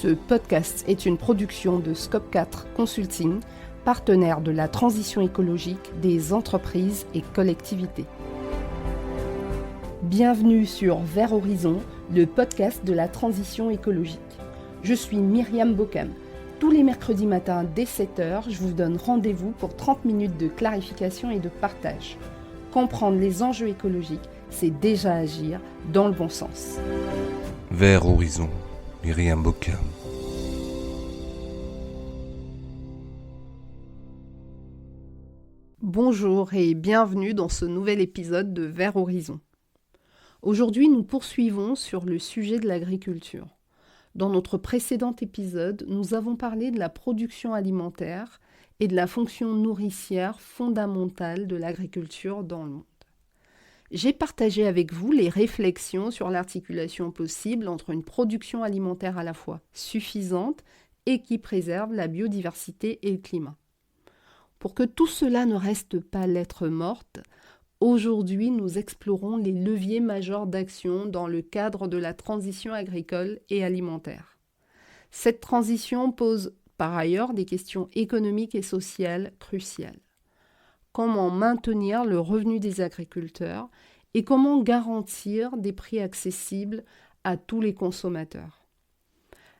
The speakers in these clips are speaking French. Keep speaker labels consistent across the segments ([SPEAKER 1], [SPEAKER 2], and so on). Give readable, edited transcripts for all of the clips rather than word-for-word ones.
[SPEAKER 1] Ce podcast est une production de Scope 4 Consulting, partenaire de la transition écologique des entreprises et collectivités. Bienvenue sur Vert Horizon, le podcast de la transition écologique. Je suis Myriam Bocam. Tous les mercredis matins dès 7h, je vous donne rendez-vous pour 30 minutes de clarification et de partage. Comprendre les enjeux écologiques, c'est déjà agir dans le bon sens.
[SPEAKER 2] Vert Horizon, Myriam Bocam.
[SPEAKER 1] Bonjour et bienvenue dans ce nouvel épisode de Vert Horizon. Aujourd'hui, nous poursuivons sur le sujet de l'agriculture. Dans notre précédent épisode, nous avons parlé de la production alimentaire et de la fonction nourricière fondamentale de l'agriculture dans le monde. J'ai partagé avec vous les réflexions sur l'articulation possible entre une production alimentaire à la fois suffisante et qui préserve la biodiversité et le climat. Pour que tout cela ne reste pas lettre morte, aujourd'hui nous explorons les leviers majeurs d'action dans le cadre de la transition agricole et alimentaire. Cette transition pose par ailleurs des questions économiques et sociales cruciales. Comment maintenir le revenu des agriculteurs et comment garantir des prix accessibles à tous les consommateurs.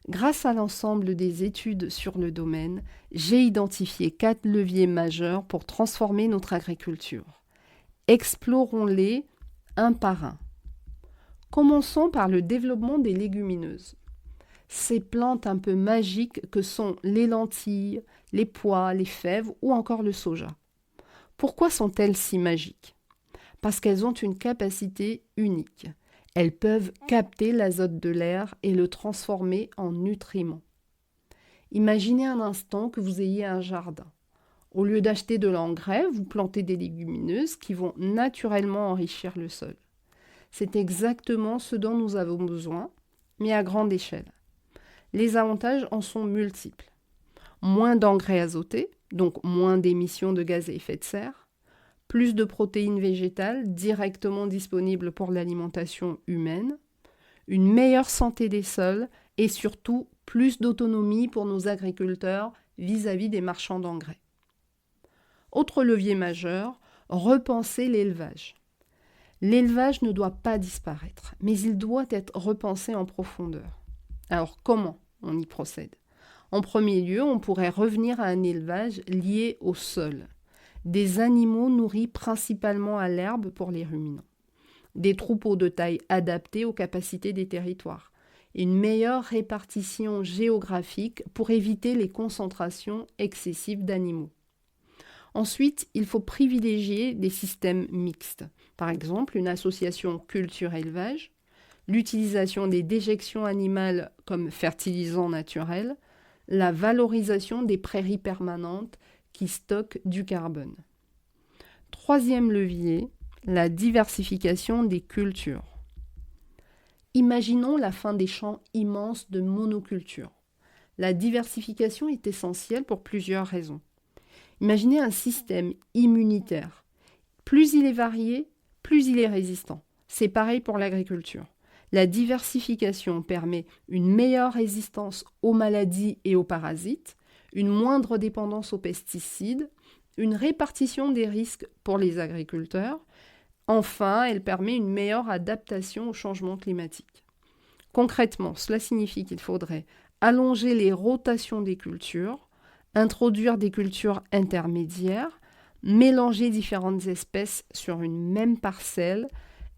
[SPEAKER 1] Grâce à l'ensemble des études sur le domaine, j'ai identifié 4 leviers majeurs pour transformer notre agriculture. Explorons-les un par un. Commençons par le développement des légumineuses. Ces plantes un peu magiques que sont les lentilles, les pois, les fèves ou encore le soja. Pourquoi sont-elles si magiques ? Parce qu'elles ont une capacité unique. Elles peuvent capter l'azote de l'air et le transformer en nutriments. Imaginez un instant que vous ayez un jardin. Au lieu d'acheter de l'engrais, vous plantez des légumineuses qui vont naturellement enrichir le sol. C'est exactement ce dont nous avons besoin, mais à grande échelle. Les avantages en sont multiples. Moins d'engrais azotés, donc moins d'émissions de gaz à effet de serre, plus de protéines végétales directement disponibles pour l'alimentation humaine, une meilleure santé des sols et surtout plus d'autonomie pour nos agriculteurs vis-à-vis des marchands d'engrais. Autre levier majeur, repenser l'élevage. L'élevage ne doit pas disparaître, mais il doit être repensé en profondeur. Alors comment on y procède ? En premier lieu, on pourrait revenir à un élevage lié au sol. Des animaux nourris principalement à l'herbe pour les ruminants. Des troupeaux de taille adaptée aux capacités des territoires. Une meilleure répartition géographique pour éviter les concentrations excessives d'animaux. Ensuite, il faut privilégier des systèmes mixtes. Par exemple, une association culture-élevage, l'utilisation des déjections animales comme fertilisants naturels, la valorisation des prairies permanentes qui stockent du carbone. Troisième levier, la diversification des cultures. Imaginons la fin des champs immenses de monoculture. La diversification est essentielle pour plusieurs raisons. Imaginez un système immunitaire. Plus il est varié, plus il est résistant. C'est pareil pour l'agriculture. La diversification permet une meilleure résistance aux maladies et aux parasites, une moindre dépendance aux pesticides, une répartition des risques pour les agriculteurs. Enfin, elle permet une meilleure adaptation au changement climatique. Concrètement, cela signifie qu'il faudrait allonger les rotations des cultures, introduire des cultures intermédiaires, mélanger différentes espèces sur une même parcelle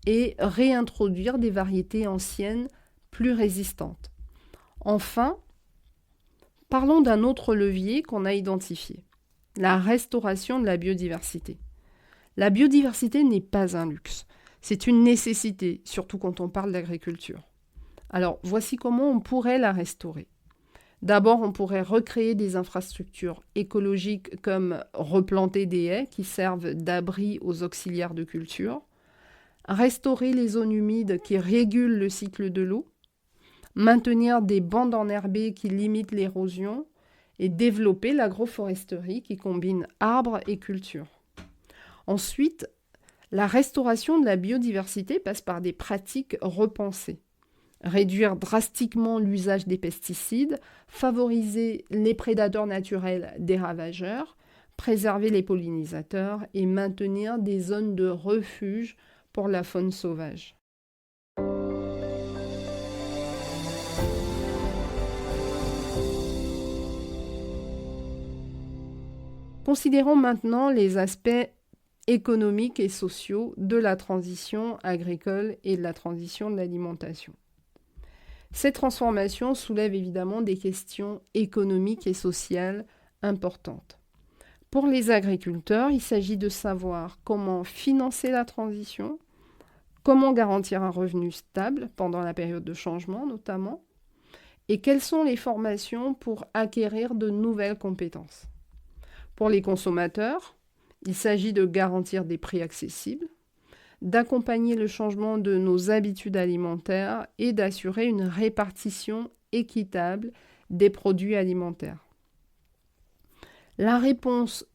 [SPEAKER 1] et réintroduire des variétés anciennes plus résistantes. Enfin, parlons d'un autre levier qu'on a identifié, la restauration de la biodiversité. La biodiversité n'est pas un luxe, c'est une nécessité, surtout quand on parle d'agriculture. Alors, voici comment on pourrait la restaurer. D'abord, on pourrait recréer des infrastructures écologiques comme replanter des haies qui servent d'abri aux auxiliaires de culture, restaurer les zones humides qui régulent le cycle de l'eau, maintenir des bandes enherbées qui limitent l'érosion et développer l'agroforesterie qui combine arbres et cultures. Ensuite, la restauration de la biodiversité passe par des pratiques repensées. réduire drastiquement l'usage des pesticides, favoriser les prédateurs naturels des ravageurs, préserver les pollinisateurs et maintenir des zones de refuge pour la faune sauvage. Considérons maintenant les aspects économiques et sociaux de la transition agricole et de la transition de l'alimentation. Cette transformation soulève évidemment des questions économiques et sociales importantes. Pour les agriculteurs, il s'agit de savoir comment financer la transition, comment garantir un revenu stable pendant la période de changement notamment, et quelles sont les formations pour acquérir de nouvelles compétences. Pour les consommateurs, il s'agit de garantir des prix accessibles, d'accompagner le changement de nos habitudes alimentaires et d'assurer une répartition équitable des produits alimentaires. La réponse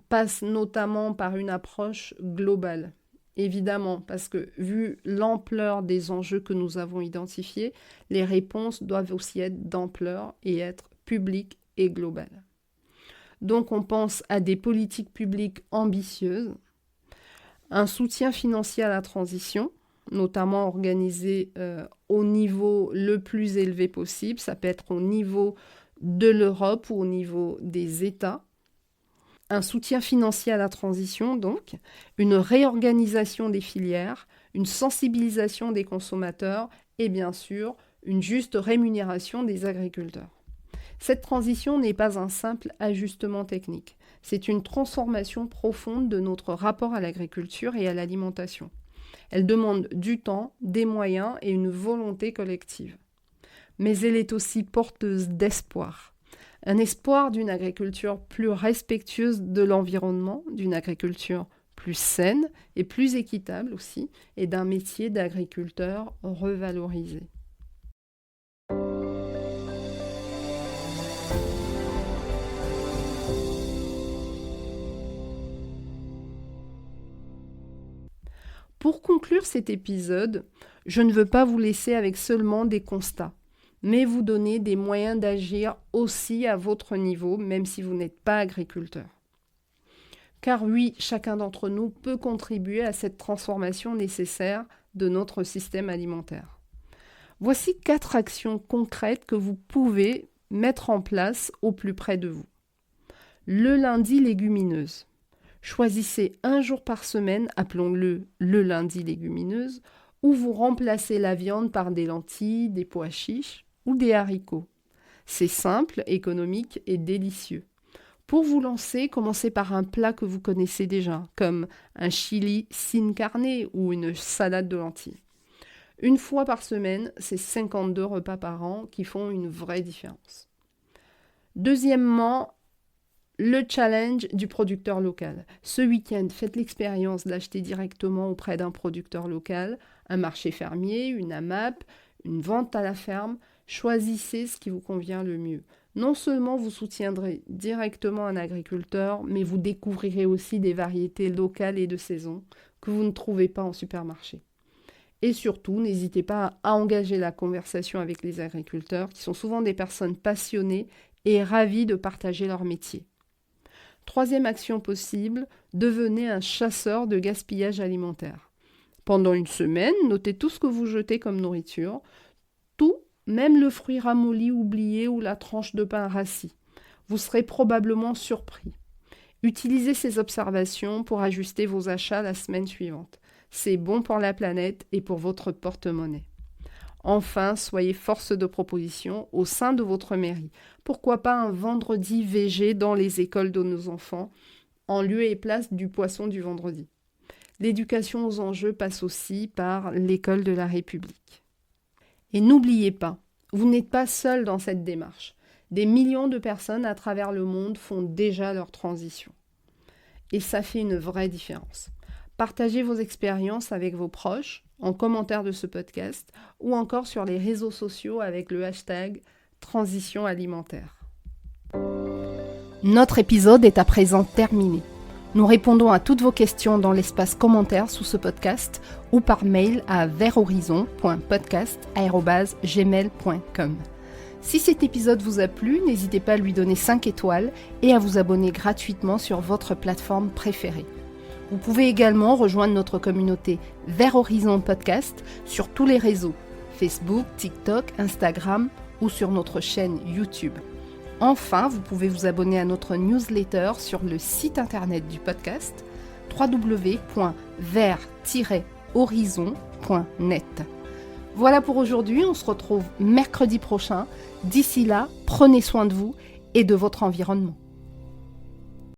[SPEAKER 1] passe notamment par une approche globale, évidemment, parce que vu l'ampleur des enjeux que nous avons identifiés, les réponses doivent aussi être d'ampleur et être publiques et globales. Donc on pense à des politiques publiques ambitieuses, un soutien financier à la transition, notamment organisé au niveau le plus élevé possible, ça peut être au niveau de l'Europe ou au niveau des États. Un soutien financier à la transition, donc, une réorganisation des filières, une sensibilisation des consommateurs et bien sûr une juste rémunération des agriculteurs. Cette transition n'est pas un simple ajustement technique, c'est une transformation profonde de notre rapport à l'agriculture et à l'alimentation. Elle demande du temps, des moyens et une volonté collective. Mais elle est aussi porteuse d'espoir. Un espoir d'une agriculture plus respectueuse de l'environnement, d'une agriculture plus saine et plus équitable aussi, et d'un métier d'agriculteur revalorisé. Pour conclure cet épisode, je ne veux pas vous laisser avec seulement des constats, mais vous donner des moyens d'agir aussi à votre niveau, même si vous n'êtes pas agriculteur. Car oui, chacun d'entre nous peut contribuer à cette transformation nécessaire de notre système alimentaire. Voici 4 actions concrètes que vous pouvez mettre en place au plus près de vous. Le lundi légumineuse. Choisissez un jour par semaine, appelons-le le lundi légumineuse, où vous remplacez la viande par des lentilles, des pois chiches ou des haricots. C'est simple, économique et délicieux. Pour vous lancer, commencez par un plat que vous connaissez déjà, comme un chili sin carne ou une salade de lentilles. Une fois par semaine, c'est 52 repas par an qui font une vraie différence. Deuxièmement, le challenge du producteur local. Ce week-end, faites l'expérience d'acheter directement auprès d'un producteur local, un marché fermier, une AMAP, une vente à la ferme. Choisissez ce qui vous convient le mieux. Non seulement vous soutiendrez directement un agriculteur, mais vous découvrirez aussi des variétés locales et de saison que vous ne trouvez pas en supermarché. Et surtout, n'hésitez pas à engager la conversation avec les agriculteurs, qui sont souvent des personnes passionnées et ravies de partager leur métier. Troisième action possible, devenez un chasseur de gaspillage alimentaire. Pendant une semaine, notez tout ce que vous jetez comme nourriture, tout, même le fruit ramolli oublié ou la tranche de pain rassis. Vous serez probablement surpris. Utilisez ces observations pour ajuster vos achats la semaine suivante. C'est bon pour la planète et pour votre porte-monnaie. Enfin, soyez force de proposition au sein de votre mairie. Pourquoi pas un vendredi VG dans les écoles de nos enfants, en lieu et place du poisson du vendredi. L'éducation aux enjeux passe aussi par l'école de la République. Et n'oubliez pas, vous n'êtes pas seul dans cette démarche. Des millions de personnes à travers le monde font déjà leur transition. Et ça fait une vraie différence. Partagez vos expériences avec vos proches, en commentaire de ce podcast, ou encore sur les réseaux sociaux avec le hashtag Transition alimentaire. Notre épisode est à présent terminé. Nous répondons à toutes vos questions dans l'espace commentaire sous ce podcast ou par mail à verthorizon.podcast@gmail.com. Si cet épisode vous a plu, n'hésitez pas à lui donner 5 étoiles et à vous abonner gratuitement sur votre plateforme préférée. Vous pouvez également rejoindre notre communauté Vers Horizon Podcast sur tous les réseaux, Facebook, TikTok, Instagram ou sur notre chaîne YouTube. Enfin, vous pouvez vous abonner à notre newsletter sur le site internet du podcast www.vers-horizon.net. Voilà pour aujourd'hui, on se retrouve mercredi prochain. D'ici là, prenez soin de vous et de votre environnement.